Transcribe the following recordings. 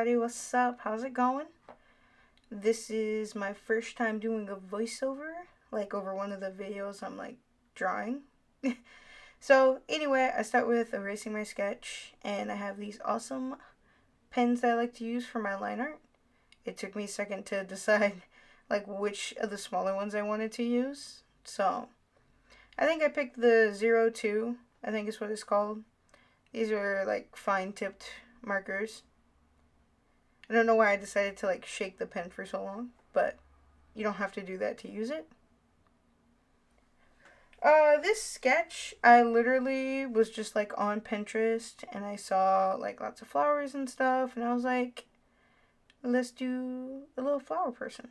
everybody, what's up? How's it going? This is my first time doing a voiceover, like over one of the videos I'm like drawing. So, anyway, I start with erasing my sketch, and I have these awesome pens that I like to use for my line art. It took me a second to decide like which of the smaller ones I wanted to use. So, I think I picked the 02, I think is what it's called. These are like fine tipped markers. I don't know why I decided to like shake the pen for so long, but you don't have to do that to use it. This sketch, I literally was just like on Pinterest and I saw like lots of flowers and stuff, and I was like, let's do a little flower person.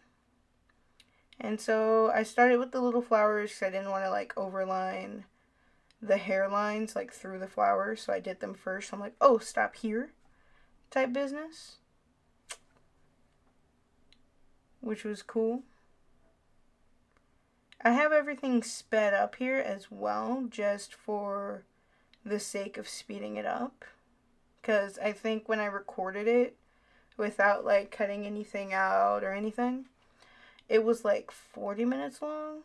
And so I started with the little flowers because I didn't want to like overline the hairlines like through the flowers, so I did them first. I'm like, oh, stop here type business, which was cool. I have everything sped up here as well, just for the sake of speeding it up. Because I think when I recorded it, without like cutting anything out or anything, it was like 40 minutes long,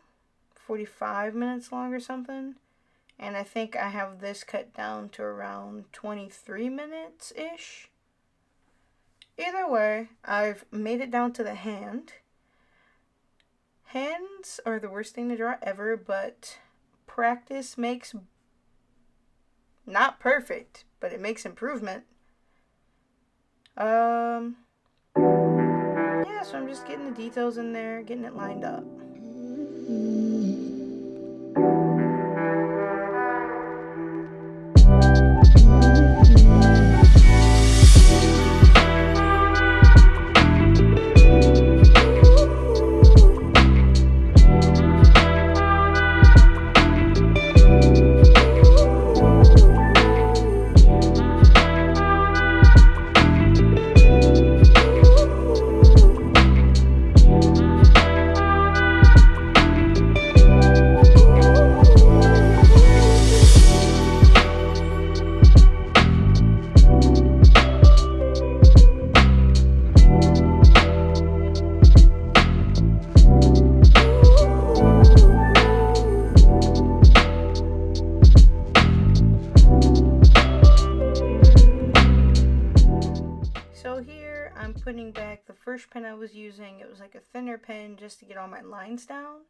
45 minutes long or something. And I think I have this cut down to around 23 minutes-ish. Either way, I've made it down to the hand. Hands are the worst thing to draw ever, but practice makes not perfect, but it makes improvement. Yeah, so I'm just getting the details in there, getting it lined up. So here I'm putting back the first pen I was using. It was like a thinner pen just to get all my lines down.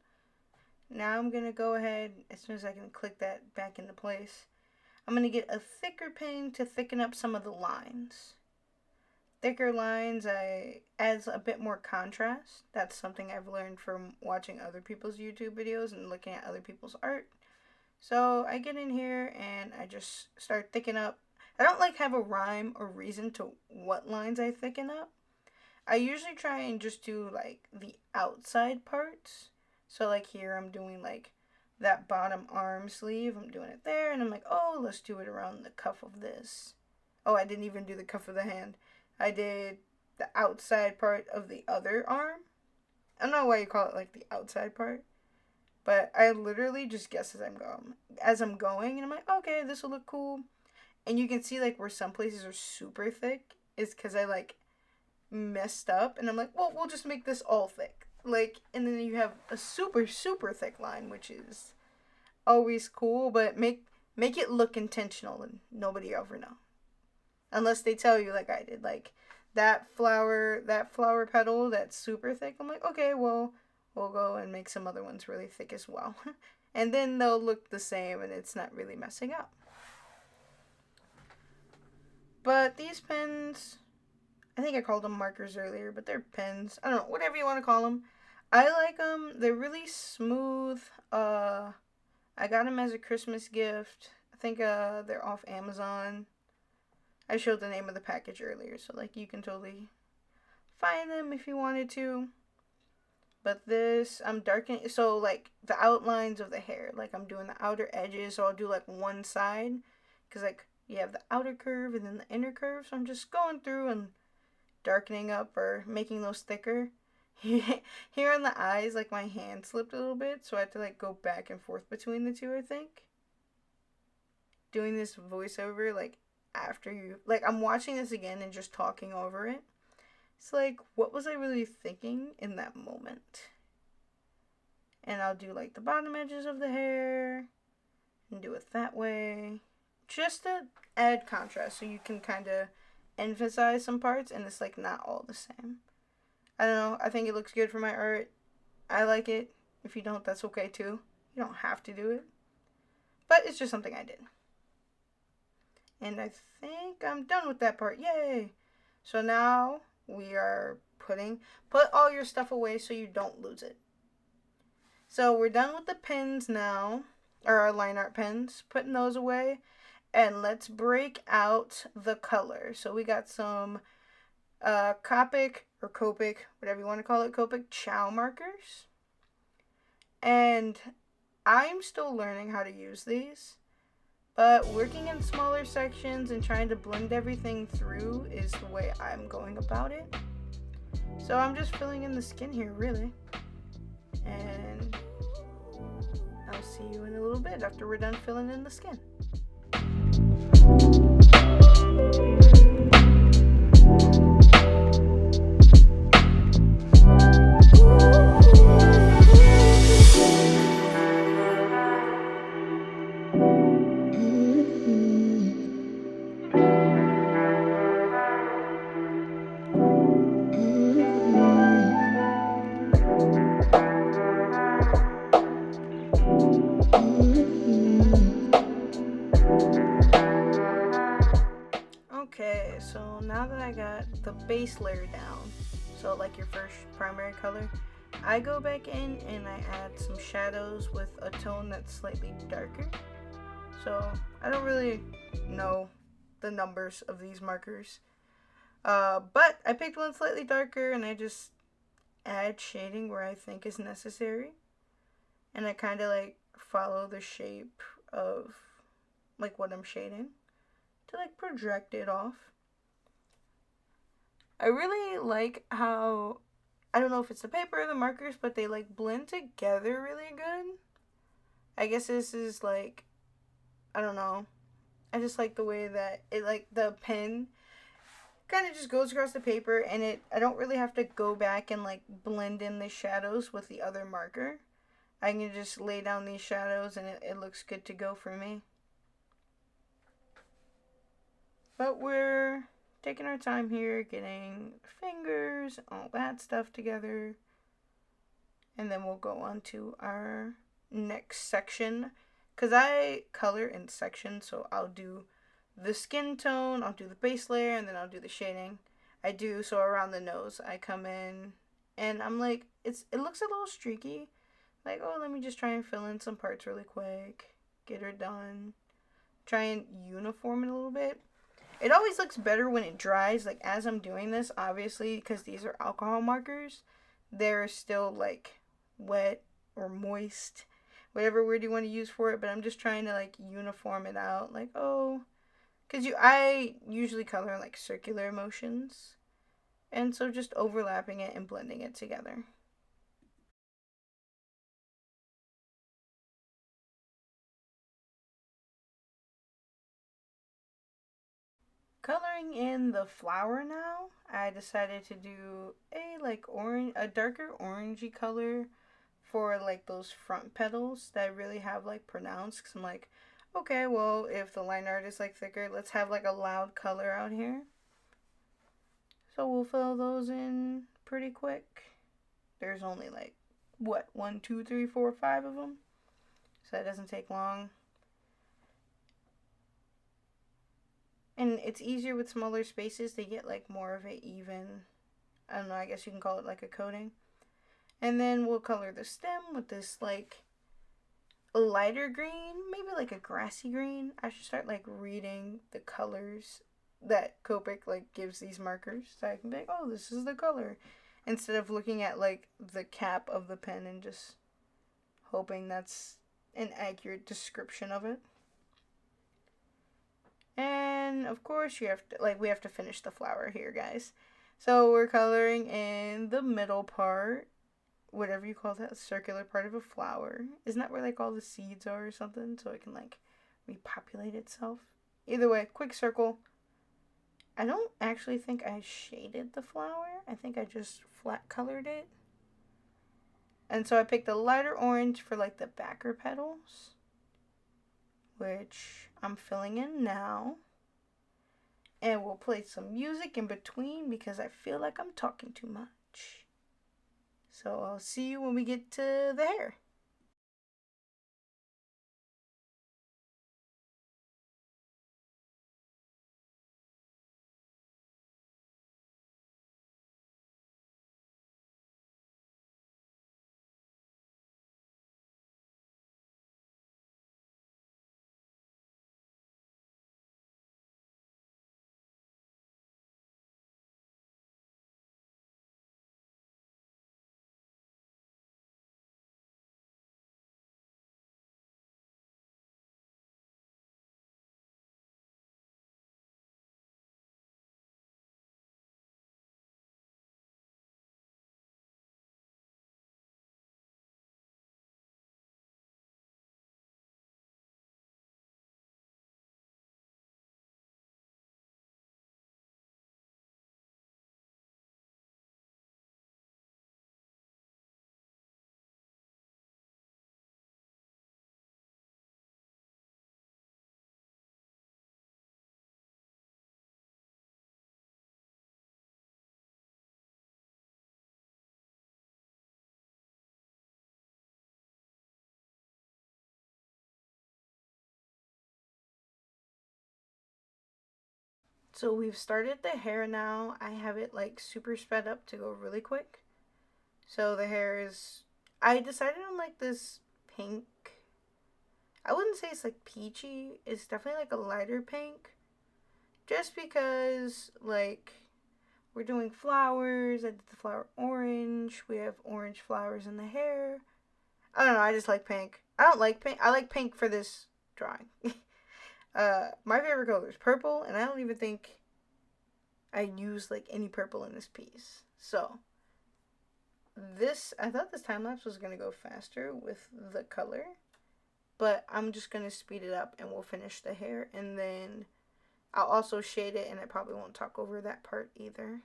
Now I'm going to go ahead, as soon as I can click that back into place, I'm going to get a thicker pen to thicken up some of the lines. Thicker lines adds a bit more contrast. That's something I've learned from watching other people's YouTube videos and looking at other people's art. So I get in here and I just start thickening up. I don't like have a rhyme or reason to what lines I thicken up. I usually try and just do like the outside parts. So like here I'm doing like that bottom arm sleeve. I'm doing it there, and I'm like, oh, let's do it around the cuff of this. Oh, I didn't even do the cuff of the hand. I did the outside part of the other arm. I don't know why you call it like the outside part, but I literally just guess as I'm going, and I'm like, okay, this will look cool. And you can see like where some places are super thick is because I like messed up, and I'm like, well, we'll just make this all thick. Like, and then you have a super, super thick line, which is always cool, but make it look intentional and nobody ever know. Unless they tell you like I did. Like that flower petal that's super thick. I'm like, okay, well, we'll go and make some other ones really thick as well. And then they'll look the same and it's not really messing up. But these pens, I think I called them markers earlier, but they're pens. I don't know, whatever you want to call them. I like them. They're really smooth. I got them as a Christmas gift. I think they're off Amazon. I showed the name of the package earlier, so like you can totally find them if you wanted to. But this, I'm darkening, so like the outlines of the hair, like I'm doing the outer edges, so I'll do like one side, because like you have the outer curve and then the inner curve, so I'm just going through and darkening up or making those thicker. Here on the eyes, like my hand slipped a little bit, so I had to like go back and forth between the two, I think. Doing this voiceover, like after you, like, I'm watching this again and just talking over it. It's like, what was I really thinking in that moment? And I'll do like the bottom edges of the hair and do it that way. Just to add contrast so you can kind of emphasize some parts and it's like not all the same. I don't know. I think it looks good for my art. I like it. If you don't, that's okay too. You don't have to do it. But it's just something I did. And I think I'm done with that part. Yay! So now we are put all your stuff away so you don't lose it. So we're done with the pens now, or our line art pens, putting those away. And let's break out the color. So we got some Copic, or Copic, whatever you want to call it, Copic Ciao markers. And I'm still learning how to use these. But working in smaller sections and trying to blend everything through is the way I'm going about it. So I'm just filling in the skin here, really. And I'll see you in a little bit after we're done filling in the skin. Okay, so now that I got the base layer down, so like your first primary color, I go back in and I add some shadows with a tone that's slightly darker. So I don't really know the numbers of these markers, but I picked one slightly darker and I just add shading where I think is necessary, and I kind of like follow the shape of like what I'm shading to like project it off. I really like how, I don't know if it's the paper or the markers, but they like blend together really good. I guess this is like, I don't know. I just like the way that it, like the pen kind of just goes across the paper, and I don't really have to go back and like blend in the shadows with the other marker. I can just lay down these shadows and it looks good to go for me. But we're taking our time here, getting fingers, all that stuff together. And then we'll go on to our next section. Because I color in sections, so I'll do the skin tone, I'll do the base layer, and then I'll do the shading. So around the nose, I come in, and I'm like, it looks a little streaky. Like, oh, let me just try and fill in some parts really quick. Get her done. Try and uniform it a little bit. It always looks better when it dries. Like, as I'm doing this, obviously, because these are alcohol markers, they're still, like, wet or moist. Whatever word you want to use for it. But I'm just trying to, like, uniform it out. Like, oh. Because I usually color in, like, circular motions. And so just overlapping it and blending it together. Coloring in the flower now, I decided to do a darker orangey color for like those front petals that I really have like pronounced, because I'm like, okay, well, if the line art is like thicker, let's have like a loud color out here. So we'll fill those in pretty quick. There's only like, what, 1, 2, 3, 4, 5 of them, so that doesn't take long. And it's easier with smaller spaces to get like more of an even, I don't know, I guess you can call it like a coating. And then we'll color the stem with this like a lighter green, maybe like a grassy green. I should start like reading the colors that Copic like gives these markers, so I can be like, oh, this is the color, instead of looking at like the cap of the pen and just hoping that's an accurate description of it. And of course we have to finish the flower here, guys. So we're coloring in the middle part, whatever you call that, circular part of a flower. Isn't that where like all the seeds are or something? So it can like repopulate itself. Either way, quick circle, I don't actually think I shaded the flower. I think I just flat colored it. And so I picked a lighter orange for like the backer petals, which I'm filling in now. And we'll play some music in between because I feel like I'm talking too much. So I'll see you when we get to the hair. So we've started the hair now. I have it like super sped up to go really quick. So the hair is, I decided on like this pink. I wouldn't say it's like peachy. It's definitely like a lighter pink. Just because like we're doing flowers. I did the flower orange. We have orange flowers in the hair. I don't know. I just like pink. I don't like pink. I like pink for this drawing. My favorite color is purple, and I don't even think I use like any purple in this piece. So I thought this time lapse was gonna go faster with the color, but I'm just gonna speed it up and we'll finish the hair, and then I'll also shade it, and I probably won't talk over that part either.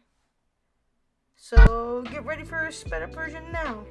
So get ready for a sped up version now.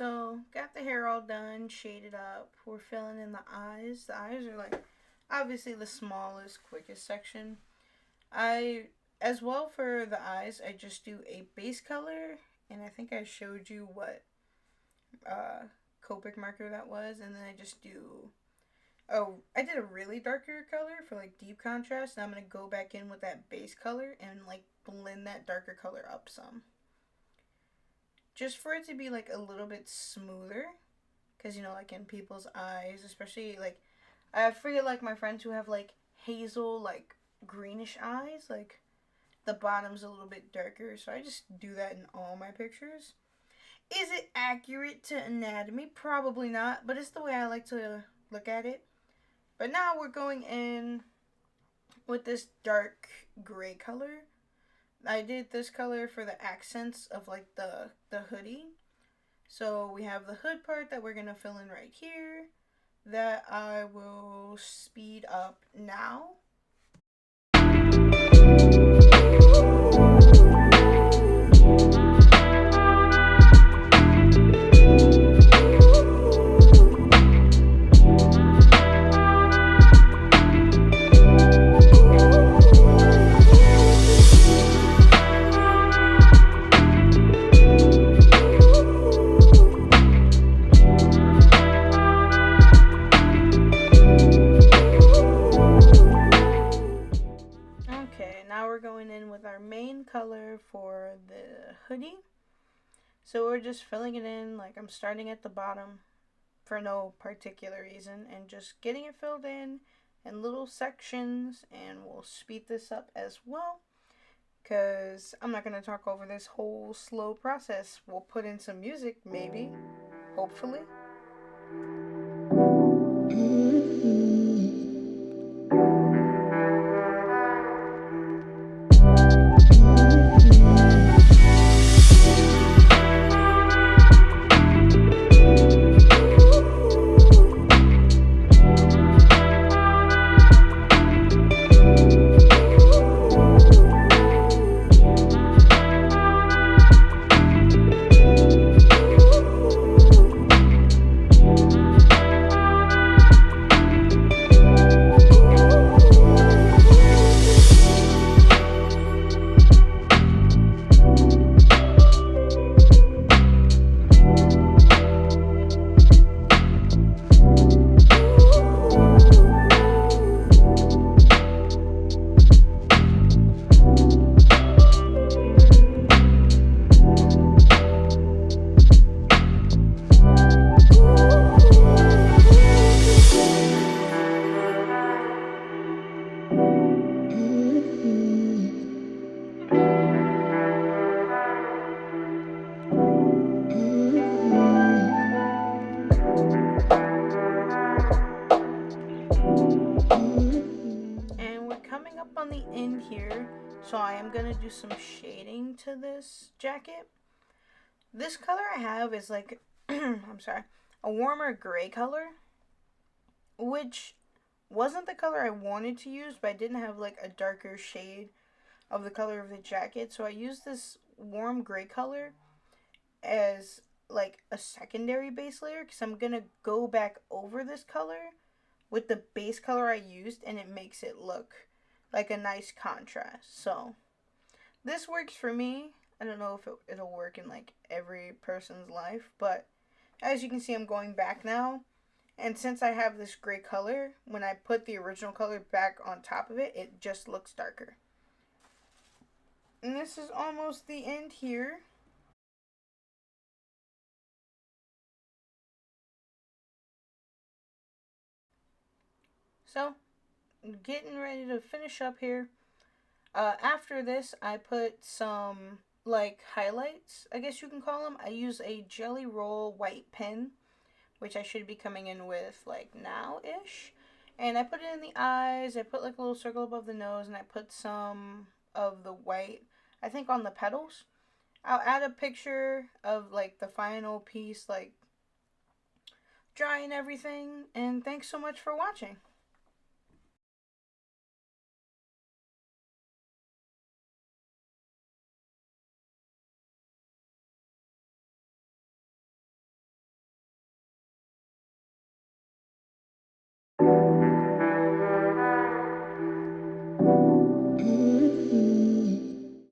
So, got the hair all done, shaded up. We're filling in the eyes. The eyes are like obviously the smallest, quickest section. As well for the eyes, I just do a base color, and I think I showed you what Copic marker that was, and then I just do, I did a really darker color for like deep contrast, and I'm going to go back in with that base color and like blend that darker color up some. Just for it to be like a little bit smoother, because you know, like in people's eyes, especially like I forget like my friends who have like hazel, like greenish eyes, like the bottom's a little bit darker, so I just do that in all my pictures. Is it accurate to anatomy? Probably not, but it's the way I like to look at it. But now we're going in with this dark gray color. I did this color for the accents of like the hoodie. So we have the hood part that we're going to fill in right here that I will speed up now. infinity. So we're just filling it in, like I'm starting at the bottom for no particular reason and just getting it filled in little sections, and we'll speed this up as well because I'm not going to talk over this whole slow process. We'll put in some music, maybe, hopefully. And we're coming up on the end here, so I am going to do some shading to this jacket. This color I have is like, I'm sorry, a warmer gray color, which wasn't the color I wanted to use, but I didn't have like a darker shade of the color of the jacket, so I used this warm gray color as like a secondary base layer because I'm going to go back over this color with the base color I used, and it makes it look like a nice contrast. So this works for me. I don't know if it'll work in like every person's life, but as you can see, I'm going back now, and since I have this gray color, when I put the original color back on top of it, it just looks darker. And this is almost the end here. So, getting ready to finish up here. After this, I put some, like, highlights, I guess you can call them. I use a Jelly Roll white pen, which I should be coming in with, like, now-ish. And I put it in the eyes, I put, like, a little circle above the nose, and I put some of the white, I think, on the petals. I'll add a picture of, like, the final piece, like, drying everything. And thanks so much for watching.